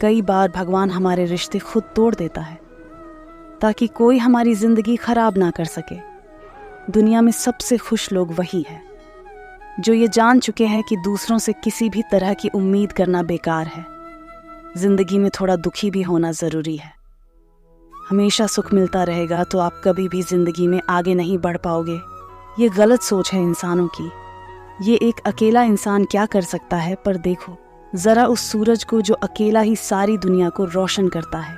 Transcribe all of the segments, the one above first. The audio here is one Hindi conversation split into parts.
कई बार भगवान हमारे रिश्ते खुद तोड़ देता है ताकि कोई हमारी जिंदगी खराब ना कर सके। दुनिया में सबसे खुश लोग वही है जो ये जान चुके हैं कि दूसरों से किसी भी तरह की उम्मीद करना बेकार है। जिंदगी में थोड़ा दुखी भी होना जरूरी है। हमेशा सुख मिलता रहेगा तो आप कभी भी जिंदगी में आगे नहीं बढ़ पाओगे। ये गलत सोच है इंसानों की। ये एक अकेला इंसान क्या कर सकता है, पर देखो जरा उस सूरज को जो अकेला ही सारी दुनिया को रोशन करता है।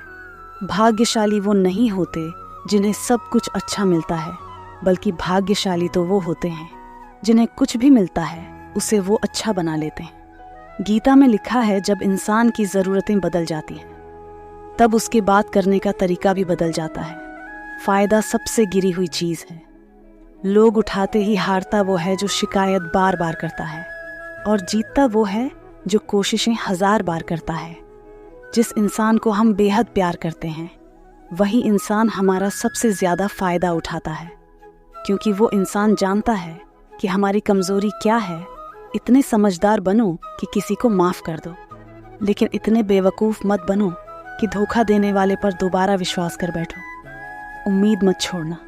भाग्यशाली वो नहीं होते जिन्हें सब कुछ अच्छा मिलता है, बल्कि भाग्यशाली तो वो होते हैं जिन्हें कुछ भी मिलता है उसे वो अच्छा बना लेते हैं। गीता में लिखा है, जब इंसान की ज़रूरतें बदल जाती हैं तब उसके बात करने का तरीका भी बदल जाता है। फ़ायदा सबसे गिरी हुई चीज़ है। लोग उठाते ही हारता वो है जो शिकायत बार बार करता है, और जीतता वो है जो कोशिशें 1000 बार करता है। जिस इंसान को हम बेहद प्यार करते हैं वही इंसान हमारा सबसे ज़्यादा फ़ायदा उठाता है, क्योंकि वो इंसान जानता है कि हमारी कमज़ोरी क्या है। इतने समझदार बनो कि किसी को माफ़ कर दो, लेकिन इतने बेवकूफ़ मत बनो कि धोखा देने वाले पर दोबारा विश्वास कर बैठो। उम्मीद मत छोड़ना,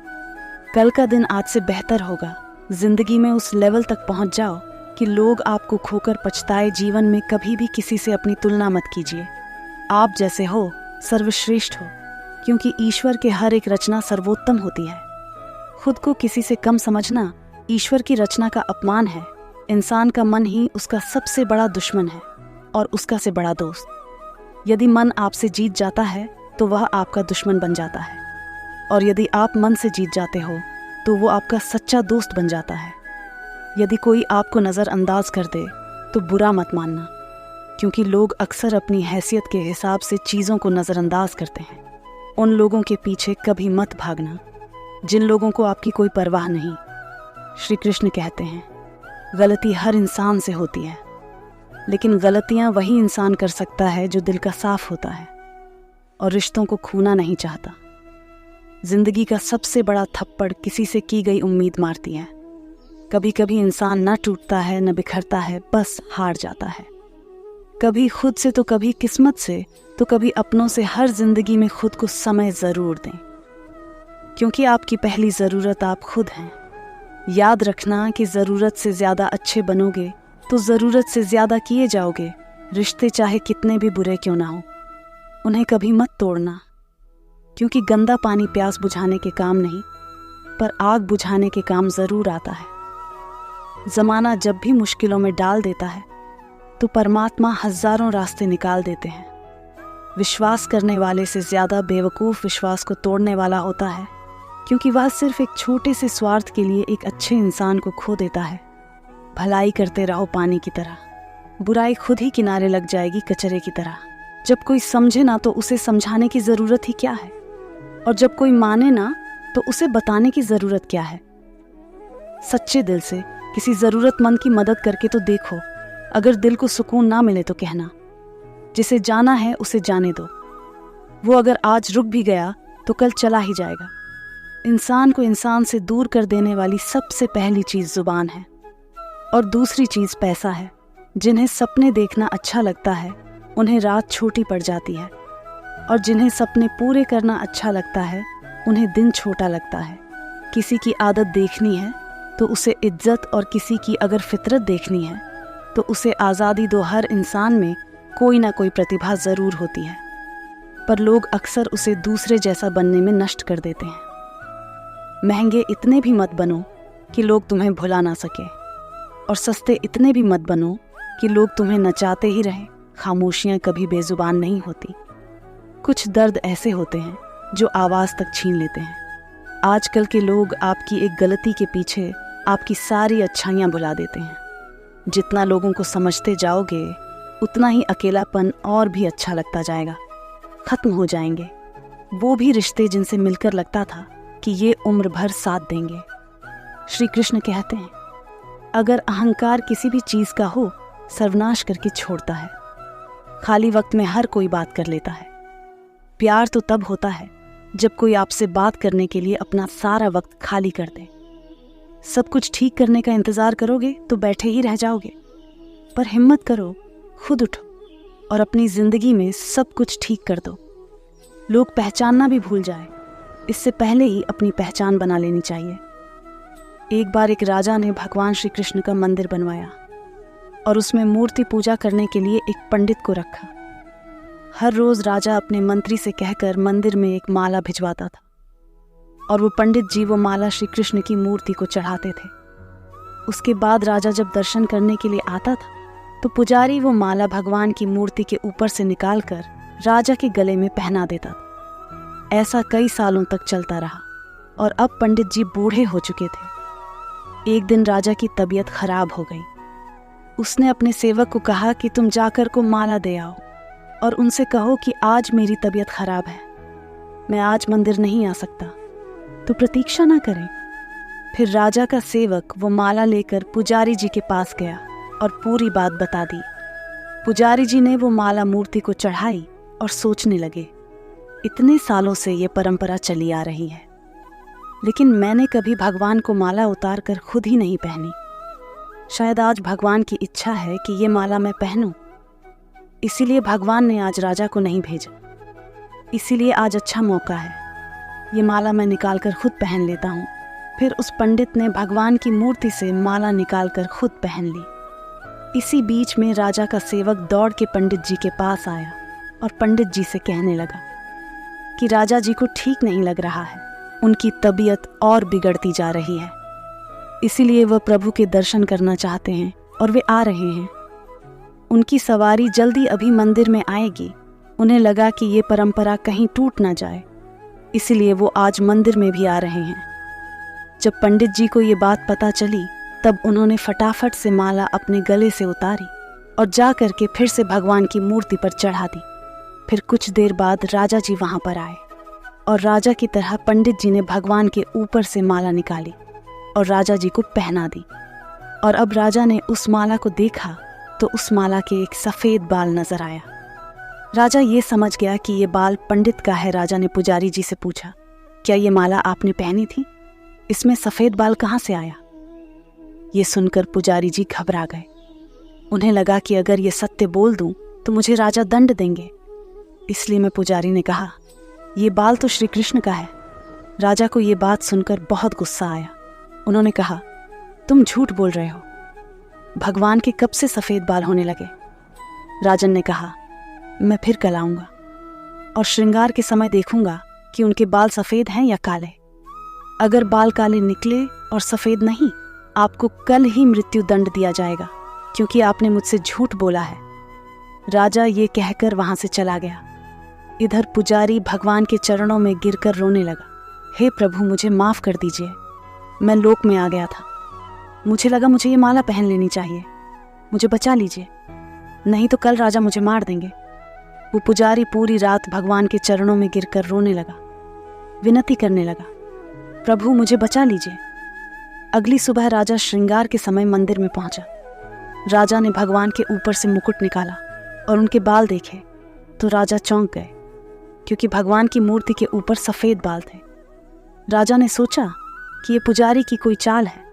कल का दिन आज से बेहतर होगा। जिंदगी में उस लेवल तक पहुंच जाओ कि लोग आपको खोकर पछताए। जीवन में कभी भी किसी से अपनी तुलना मत कीजिए। आप जैसे हो सर्वश्रेष्ठ हो, क्योंकि ईश्वर के हर एक रचना सर्वोत्तम होती है। खुद को किसी से कम समझना ईश्वर की रचना का अपमान है। इंसान का मन ही उसका सबसे बड़ा दुश्मन है और उसका से बड़ा दोस्त। यदि मन आपसे जीत जाता है तो वह आपका दुश्मन बन जाता है, और यदि आप मन से जीत जाते हो तो वो आपका सच्चा दोस्त बन जाता है। यदि कोई आपको नज़रअंदाज कर दे तो बुरा मत मानना, क्योंकि लोग अक्सर अपनी हैसियत के हिसाब से चीज़ों को नज़रअंदाज करते हैं। उन लोगों के पीछे कभी मत भागना जिन लोगों को आपकी कोई परवाह नहीं। श्री कृष्ण कहते हैं, गलती हर इंसान से होती है, लेकिन गलतियां वही इंसान कर सकता है जो दिल का साफ होता है और रिश्तों को खोना नहीं चाहता। जिंदगी का सबसे बड़ा थप्पड़ किसी से की गई उम्मीद मारती है। कभी कभी इंसान न टूटता है न बिखरता है, बस हार जाता है। कभी खुद से तो कभी किस्मत से तो कभी अपनों से। हर जिंदगी में खुद को समय ज़रूर दें, क्योंकि आपकी पहली ज़रूरत आप खुद हैं। याद रखना कि ज़रूरत से ज़्यादा अच्छे बनोगे तो ज़रूरत से ज़्यादा किए जाओगे। रिश्ते चाहे कितने भी बुरे क्यों ना हो, उन्हें कभी मत तोड़ना, क्योंकि गंदा पानी प्यास बुझाने के काम नहीं, पर आग बुझाने के काम ज़रूर आता है। ज़माना जब भी मुश्किलों में डाल देता है तो परमात्मा हज़ारों रास्ते निकाल देते हैं। विश्वास करने वाले से ज़्यादा बेवकूफ़ विश्वास को तोड़ने वाला होता है, क्योंकि वह सिर्फ एक छोटे से स्वार्थ के लिए एक अच्छे इंसान को खो देता है। भलाई करते रहो पानी की तरह, बुराई खुद ही किनारे लग जाएगी कचरे की तरह। जब कोई समझे ना तो उसे समझाने की ज़रूरत ही क्या है, और जब कोई माने ना तो उसे बताने की ज़रूरत क्या है। सच्चे दिल से किसी ज़रूरतमंद की मदद करके तो देखो। अगर दिल को सुकून ना मिले तो कहना, जिसे जाना है उसे जाने दो। वो अगर आज रुक भी गया तो कल चला ही जाएगा। इंसान को इंसान से दूर कर देने वाली सबसे पहली चीज़ ज़ुबान है, और दूसरी चीज़ पैसा है। जिन्हें सपने देखना अच्छा लगता है उन्हें रात छोटी पड़ जाती है, और जिन्हें सपने पूरे करना अच्छा लगता है उन्हें दिन छोटा लगता है। किसी की आदत देखनी है तो उसे इज्जत, और किसी की अगर फितरत देखनी है तो उसे आज़ादी दो। हर इंसान में कोई ना कोई प्रतिभा ज़रूर होती है, पर लोग अक्सर उसे दूसरे जैसा बनने में नष्ट कर देते हैं। महंगे इतने भी मत बनो कि लोग तुम्हें भुला ना सके, और सस्ते इतने भी मत बनो कि लोग तुम्हें नचाते ही रहें। खामोशियाँ कभी बेजुबान नहीं होती। कुछ दर्द ऐसे होते हैं जो आवाज़ तक छीन लेते हैं। आजकल के लोग आपकी एक गलती के पीछे आपकी सारी अच्छाइयाँ भुला देते हैं। जितना लोगों को समझते जाओगे उतना ही अकेलापन और भी अच्छा लगता जाएगा। ख़त्म हो जाएंगे वो भी रिश्ते जिनसे मिलकर लगता था कि ये उम्र भर साथ देंगे। श्री कृष्ण कहते हैं, अगर अहंकार किसी भी चीज़ का हो सर्वनाश करके छोड़ता है। खाली वक्त में हर कोई बात कर लेता है। प्यार तो तब होता है जब कोई आपसे बात करने के लिए अपना सारा वक्त खाली कर दे। सब कुछ ठीक करने का इंतज़ार करोगे तो बैठे ही रह जाओगे, पर हिम्मत करो, खुद उठो। और अपनी ज़िंदगी में सब कुछ ठीक कर दो। लोग पहचानना भी भूल जाए, इससे पहले ही अपनी पहचान बना लेनी चाहिए। एक बार एक राजा ने भगवान श्री कृष्ण का मंदिर बनवाया और उसमें मूर्ति पूजा करने के लिए एक पंडित को रखा। हर रोज़ राजा अपने मंत्री से कहकर मंदिर में एक माला भिजवाता था और वो पंडित जी वो माला श्री कृष्ण की मूर्ति को चढ़ाते थे। उसके बाद राजा जब दर्शन करने के लिए आता था तो पुजारी वो माला भगवान की मूर्ति के ऊपर से निकालकर राजा के गले में पहना देता था। ऐसा कई सालों तक चलता रहा और अब पंडित जी बूढ़े हो चुके थे। एक दिन राजा की तबीयत खराब हो गई। उसने अपने सेवक को कहा कि तुम जाकर को माला दे आओ और उनसे कहो कि आज मेरी तबीयत खराब है, मैं आज मंदिर नहीं आ सकता, तो प्रतीक्षा ना करें। फिर राजा का सेवक वो माला लेकर पुजारी जी के पास गया और पूरी बात बता दी। पुजारी जी ने वो माला मूर्ति को चढ़ाई और सोचने लगे, इतने सालों से ये परंपरा चली आ रही है, लेकिन मैंने कभी भगवान को माला उतार कर खुद ही नहीं पहनी। शायद आज भगवान की इच्छा है कि ये माला मैं पहनूं, इसीलिए भगवान ने आज राजा को नहीं भेजा। इसीलिए आज अच्छा मौका है, ये माला मैं निकाल कर खुद पहन लेता हूँ। फिर उस पंडित ने भगवान की मूर्ति से माला निकाल कर खुद पहन ली। इसी बीच में राजा का सेवक दौड़ के पंडित जी के पास आया और पंडित जी से कहने लगा कि राजा जी को ठीक नहीं लग रहा है, उनकी तबीयत और बिगड़ती जा रही है, इसीलिए वह प्रभु के दर्शन करना चाहते हैं और वे आ रहे हैं। उनकी सवारी जल्दी अभी मंदिर में आएगी। उन्हें लगा कि ये परंपरा कहीं टूट ना जाए, इसीलिए वो आज मंदिर में भी आ रहे हैं। जब पंडित जी को ये बात पता चली तब उन्होंने फटाफट से माला अपने गले से उतारी और जा करके फिर से भगवान की मूर्ति पर चढ़ा दी। फिर कुछ देर बाद राजा जी वहाँ पर आए और राजा की तरह पंडित जी ने भगवान के ऊपर से माला निकाली और राजा जी को पहना दी। और अब राजा ने उस माला को देखा तो उस माला के एक सफ़ेद बाल नजर आया। राजा ये समझ गया कि ये बाल पंडित का है। राजा ने पुजारी जी से पूछा, क्या ये माला आपने पहनी थी? इसमें सफ़ेद बाल कहाँ से आया? ये सुनकर पुजारी जी घबरा गए। उन्हें लगा कि अगर ये सत्य बोल दूं तो मुझे राजा दंड देंगे, इसलिए मैं पुजारी ने कहा, ये बाल तो श्री कृष्ण का है। राजा को ये बात सुनकर बहुत गुस्सा आया। उन्होंने कहा, तुम झूठ बोल रहे हो, भगवान के कब से सफ़ेद बाल होने लगे? राजन ने कहा, मैं फिर कल आऊँगा और श्रृंगार के समय देखूंगा कि उनके बाल सफ़ेद हैं या काले। अगर बाल काले निकले और सफ़ेद नहीं, आपको कल ही मृत्यु दंड दिया जाएगा, क्योंकि आपने मुझसे झूठ बोला है। राजा ये कहकर वहाँ से चला गया। इधर पुजारी भगवान के चरणों में गिरकर रोने लगा, हे प्रभु, मुझे माफ़ कर दीजिए, मैं लोक में आ गया था, मुझे लगा मुझे ये माला पहन लेनी चाहिए, मुझे बचा लीजिए, नहीं तो कल राजा मुझे मार देंगे। वो पुजारी पूरी रात भगवान के चरणों में गिरकर रोने लगा, विनती करने लगा, प्रभु मुझे बचा लीजिए। अगली सुबह राजा श्रृंगार के समय मंदिर में पहुंचा। राजा ने भगवान के ऊपर से मुकुट निकाला और उनके बाल देखे तो राजा चौंक गए, क्योंकि भगवान की मूर्ति के ऊपर सफ़ेद बाल थे। राजा ने सोचा कि ये पुजारी की कोई चाल है,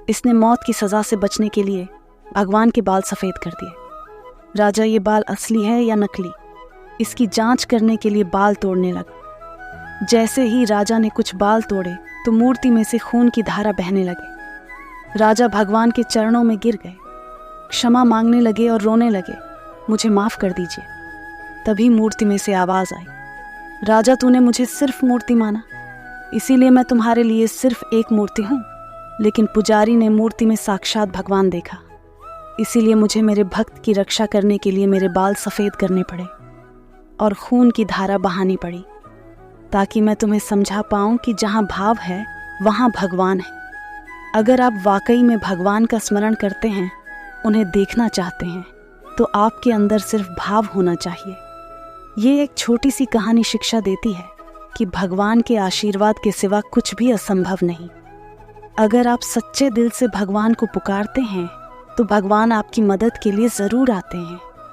इसने मौत की सज़ा से बचने के लिए भगवान के बाल सफ़ेद कर दिए। राजा ये बाल असली है या नकली, इसकी जांच करने के लिए बाल तोड़ने लगा। जैसे ही राजा ने कुछ बाल तोड़े तो मूर्ति में से खून की धारा बहने लगे। राजा भगवान के चरणों में गिर गए, क्षमा मांगने लगे और रोने लगे, मुझे माफ़ कर दीजिए। तभी मूर्ति में से आवाज़ आई, राजा तूने मुझे सिर्फ मूर्ति माना, इसीलिए मैं तुम्हारे लिए सिर्फ एक मूर्ति हूँ। लेकिन पुजारी ने मूर्ति में साक्षात भगवान देखा, इसीलिए मुझे मेरे भक्त की रक्षा करने के लिए मेरे बाल सफ़ेद करने पड़े और खून की धारा बहानी पड़ी, ताकि मैं तुम्हें समझा पाऊँ कि जहाँ भाव है वहाँ भगवान है। अगर आप वाकई में भगवान का स्मरण करते हैं, उन्हें देखना चाहते हैं, तो आपके अंदर सिर्फ भाव होना चाहिए। ये एक छोटी सी कहानी शिक्षा देती है कि भगवान के आशीर्वाद के सिवा कुछ भी असंभव नहीं। अगर आप सच्चे दिल से भगवान को पुकारते हैं तो भगवान आपकी मदद के लिए ज़रूर आते हैं।